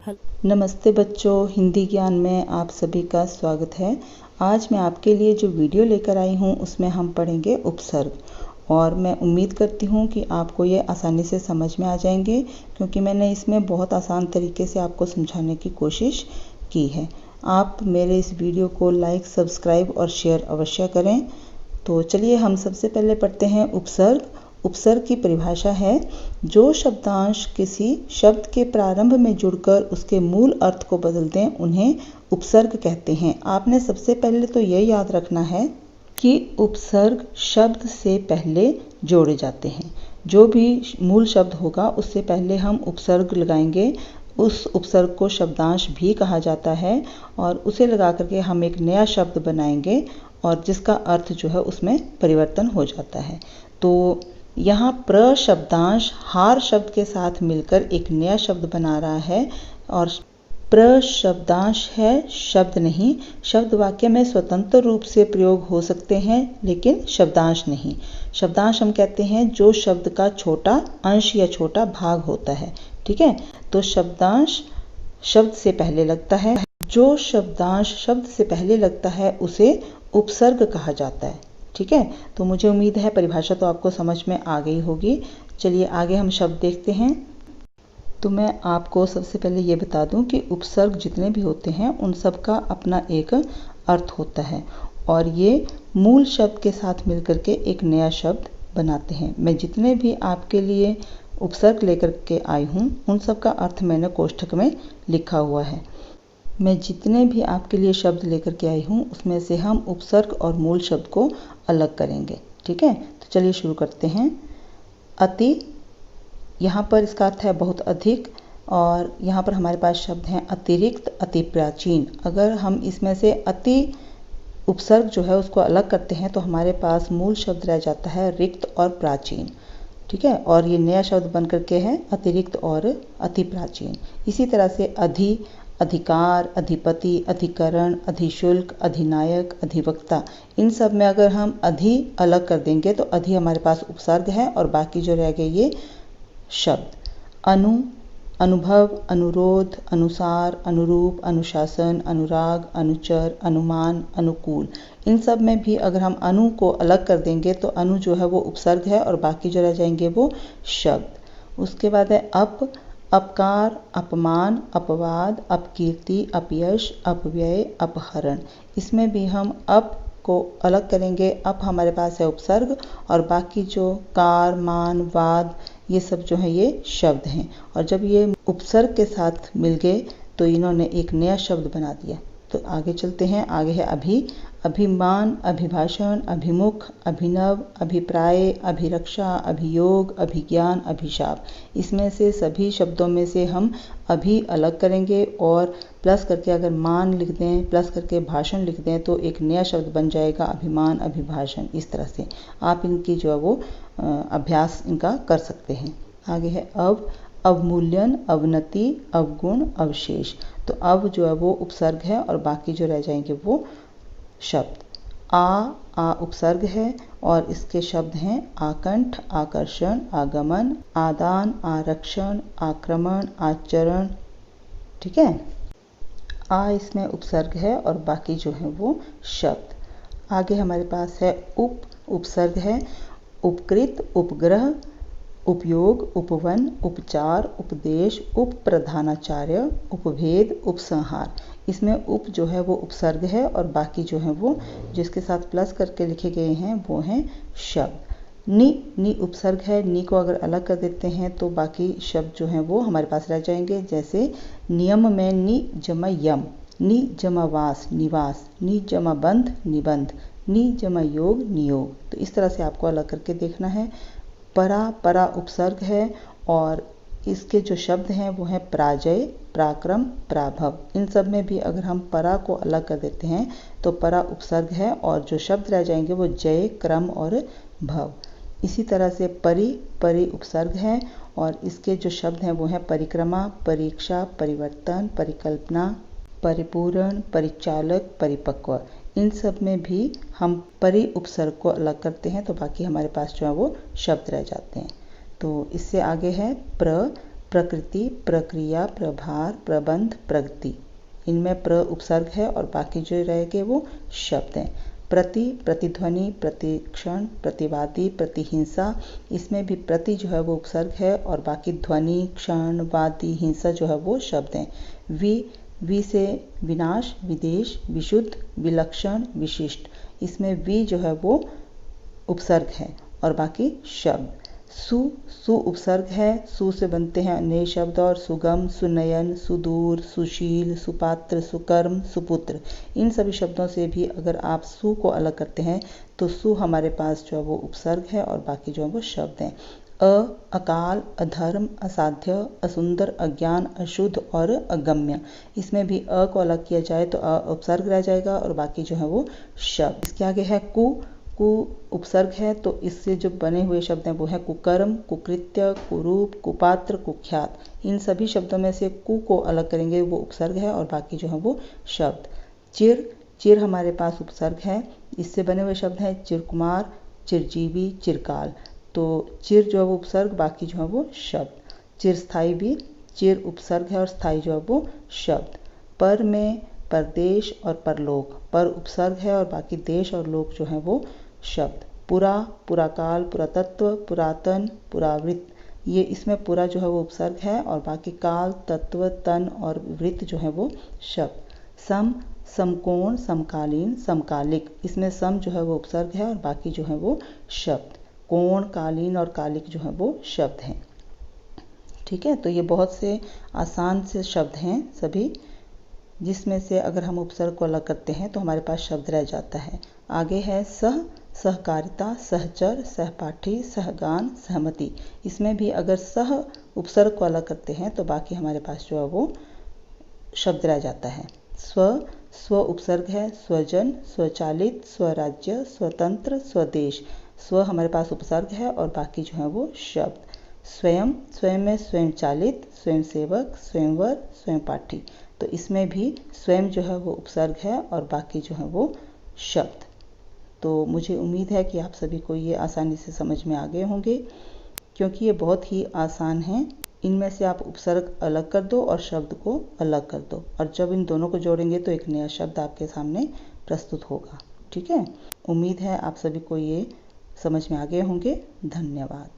नमस्ते बच्चों, हिंदी ज्ञान में आप सभी का स्वागत है। आज मैं आपके लिए जो वीडियो लेकर आई हूँ उसमें हम पढ़ेंगे उपसर्ग और मैं उम्मीद करती हूँ कि आपको ये आसानी से समझ में आ जाएंगे क्योंकि मैंने इसमें बहुत आसान तरीके से आपको समझाने की कोशिश की है। आप मेरे इस वीडियो को लाइक, सब्सक्राइब और शेयर अवश्य करें। तो चलिए हम सबसे पहले पढ़ते हैं उपसर्ग। उपसर्ग की परिभाषा है जो शब्दांश किसी शब्द के प्रारंभ में जुड़कर उसके मूल अर्थ को बदल दें उन्हें उपसर्ग कहते हैं। आपने सबसे पहले तो यह याद रखना है कि उपसर्ग शब्द से पहले जोड़े जाते हैं। जो भी मूल शब्द होगा उससे पहले हम उपसर्ग लगाएंगे। उस उपसर्ग को शब्दांश भी कहा जाता है और उसे लगा करके हम एक नया शब्द बनाएंगे और जिसका अर्थ जो है उसमें परिवर्तन हो जाता है। तो यहाँ प्र शब्दांश हार शब्द के साथ मिलकर एक नया शब्द बना रहा है और प्र शब्दांश है, शब्द नहीं। शब्द वाक्य में स्वतंत्र रूप से प्रयोग हो सकते हैं लेकिन शब्दांश नहीं। शब्दांश हम कहते हैं जो शब्द का छोटा अंश या छोटा भाग होता है। ठीक है, तो शब्दांश शब्द से पहले लगता है। जो शब्दांश शब्द से पहले लगता है उसे उपसर्ग कहा जाता है। ठीक है, तो मुझे उम्मीद है परिभाषा तो आपको समझ में आ गई होगी। चलिए आगे हम शब्द देखते हैं। तो मैं आपको सबसे पहले ये बता दूं कि उपसर्ग जितने भी होते हैं उन सब का अपना एक अर्थ होता है और ये मूल शब्द के साथ मिलकर के एक नया शब्द बनाते हैं। मैं जितने भी आपके लिए उपसर्ग लेकर के आई हूँ उन सब का अर्थ मैंने कोष्ठक में लिखा हुआ है। मैं जितने भी आपके लिए शब्द लेकर के आई हूँ उसमें से हम उपसर्ग और मूल शब्द को अलग करेंगे। ठीक है, तो चलिए शुरू करते हैं। अति, यहाँ पर इसका अर्थ है बहुत अधिक और यहाँ पर हमारे पास शब्द हैं अतिरिक्त, अति प्राचीन। अगर हम इसमें से अति उपसर्ग जो है उसको अलग करते हैं तो हमारे पास मूल शब्द रह जाता है रिक्त और प्राचीन। ठीक है, और ये नया शब्द बन करके है अतिरिक्त और अति प्राचीन। इसी तरह से अधि, अधिकार, अधिपति, अधिकरण, अधिशुल्क, अधिनायक, अधिवक्ता, इन सब में अगर हम अधि अलग कर देंगे तो अधि हमारे पास उपसर्ग है और बाकी जो रह गए ये शब्द। अनु, अनुभव, अनुरोध, अनुसार, अनुरूप, अनुशासन, अनुराग, अनुचर, अनुमान, अनुकूल, इन सब में भी अगर हम अनु को अलग कर देंगे तो अनु जो है वो उपसर्ग है और बाकी जो रह जाएंगे वो शब्द। उसके बाद है अप, अपकार, अपमान, अपवाद, अपकीर्ति, अपयश, अपव्यय, अपहरण। इसमें भी हम अप को अलग करेंगे। अप हमारे पास है उपसर्ग और बाकी जो कार, मान, वाद, ये सब जो है ये शब्द हैं और जब ये उपसर्ग के साथ मिल गए तो इन्होंने एक नया शब्द बना दिया। तो आगे चलते हैं। आगे है अभि, अभिमान, अभिभाषण, अभिमुख, अभिनव, अभिप्राय, अभिरक्षा, अभियोग, अभिज्ञान, अभिशाप। इसमें से सभी शब्दों में से हम अभी अलग करेंगे और प्लस करके अगर मान लिख दें, प्लस करके भाषण लिख दें तो एक नया शब्द बन जाएगा अभिमान, अभिभाषण। इस तरह से आप इनकी जो है वो अभ्यास इनका कर सकते हैं। आगे है अवमूल्यन, अवनति, अवगुण, अवशेष। तो अव जो है वो उपसर्ग है और बाकी जो रह जाएंगे वो शब्द। आ उपसर्ग है और इसके शब्द हैं आकंठ, आकर्षण, आगमन, आदान, आरक्षण, आक्रमण, आचरण। ठीक है, आ इसमें उपसर्ग है और बाकी जो है वो शब्द। आगे हमारे पास है उपसर्ग है उपकृत, उपग्रह, उपयोग, उपवन, उपचार, उपदेश, उपप्रधानाचार्य, उपभेद, उपसंहार। इसमें उप जो है वो उपसर्ग है और बाकी जो है वो जिसके साथ प्लस करके लिखे गए हैं वो हैं शब्द। नि उपसर्ग है। नि को अगर अलग कर देते हैं तो बाकी शब्द जो हैं वो हमारे पास रह जाएंगे। जैसे नियम में नि जमा यम, नि जमा वास, निवास, नि जमा बंध, निबंध, नि जमा योग, नियोग। तो इस तरह से आपको अलग करके देखना है। परा उपसर्ग है और इसके जो शब्द हैं वो हैं प्राजय, पराक्रम, पराभव। इन सब में भी अगर हम परा को अलग कर देते हैं तो परा उपसर्ग है और जो शब्द रह जाएंगे वो जय, क्रम और भव। इसी तरह से परि उपसर्ग है और इसके जो शब्द हैं वो हैं परिक्रमा, परीक्षा, परिवर्तन, परिकल्पना, परिपूर्ण, परिचालक, परिपक्व। इन सब में भी हम परि उपसर्ग को अलग करते हैं तो बाकी हमारे पास जो है वो शब्द रह जाते हैं। तो इससे आगे है प्रकृति, प्रक्रिया, प्रभार, प्रबंध, प्रगति। इनमें प्र उपसर्ग है और बाकी जो रह गए वो शब्द हैं। प्रति, प्रतिध्वनि, प्रतिक्षण, प्रतिवादी, प्रतिहिंसा। इसमें भी प्रति जो है वो उपसर्ग है और बाकी ध्वनि, क्षण, वादी, हिंसा जो है वो शब्द हैं। वि से विनाश, विदेश, विशुद्ध, विलक्षण, विशिष्ट। इसमें वि जो है वो उपसर्ग है और बाकी शब्द। सु उपसर्ग है। सु से बनते हैं नए शब्द और सुगम, सुनयन, सुदूर, सुशील, सुपात्र, सुकर्म, सुपुत्र। इन सभी शब्दों से भी अगर आप सु को अलग करते हैं तो सु हमारे पास जो है वो उपसर्ग है और बाकी जो है वो शब्द हैं। अकाल, अधर्म, असाध्य, असुंदर, अज्ञान, अशुद्ध और अगम्य। इसमें भी अ को अलग किया जाए तो उपसर्ग रह जाएगा और बाकी जो है वो शब्द। इसके आगे है कु उपसर्ग है तो इससे जो बने हुए शब्द हैं वो है कुकर्म, कुकृत्य, कुरूप, कुपात्र, कुख्यात। इन सभी शब्दों में से कु को अलग करेंगे वो उपसर्ग है और बाकी जो है वो शब्द। चिर हमारे पास उपसर्ग है। इससे बने हुए शब्द हैं चिरकुमार, चिरजीवी, चिरकाल। तो चिर जो है वो उपसर्ग, बाकी जो है वो शब्द। चिरस्थाई भी चिर उपसर्ग है और स्थाई जो है वो शब्द। पर में परदेश और परलोक। पर उपसर्ग है और बाकी देश और लोक जो है वो शब्द। पुरा, पुराकाल, पुरातत्व, पुरातन, पुरावृत्त। ये इसमें पुरा जो है वो उपसर्ग है और बाकी काल, तत्व, तन और वृत्त जो है वो शब्द। समकोण, समकालीन, समकालिक। इसमें सम जो है वो उपसर्ग है और बाकी जो है वो शब्द। कोण, कालीन और कालिक जो है वो शब्द हैं। ठीक है, तो ये बहुत से आसान से शब्द हैं सभी, जिसमें से अगर हम उपसर्ग को अलग करते हैं तो हमारे पास शब्द रह जाता है। आगे है सहकारिता, सहचर, सहपाठी, सहगान, सहमति। इसमें भी अगर सह उपसर्ग को अलग करते हैं तो बाकी हमारे पास जो है वो शब्द रह जाता है। स्व उपसर्ग है। स्वजन, स्वचालित, स्वराज्य, स्वतंत्र, स्वदेश। स्व हमारे पास उपसर्ग है और बाकी जो है वो शब्द। स्वयं में स्वयं चालित, स्वयं सेवक, स्वयंवर, स्वयं पाठी। तो इसमें भी स्वयं जो है वो उपसर्ग है और बाकी जो है वो शब्द। तो मुझे उम्मीद है कि आप सभी को ये आसानी से समझ में आ गए होंगे, क्योंकि ये बहुत ही आसान हैं। इनमें से आप उपसर्ग अलग कर दो और शब्द को अलग कर दो और जब इन दोनों को जोड़ेंगे तो एक नया शब्द आपके सामने प्रस्तुत होगा। ठीक है, उम्मीद है आप सभी को ये समझ में आ गए होंगे। धन्यवाद।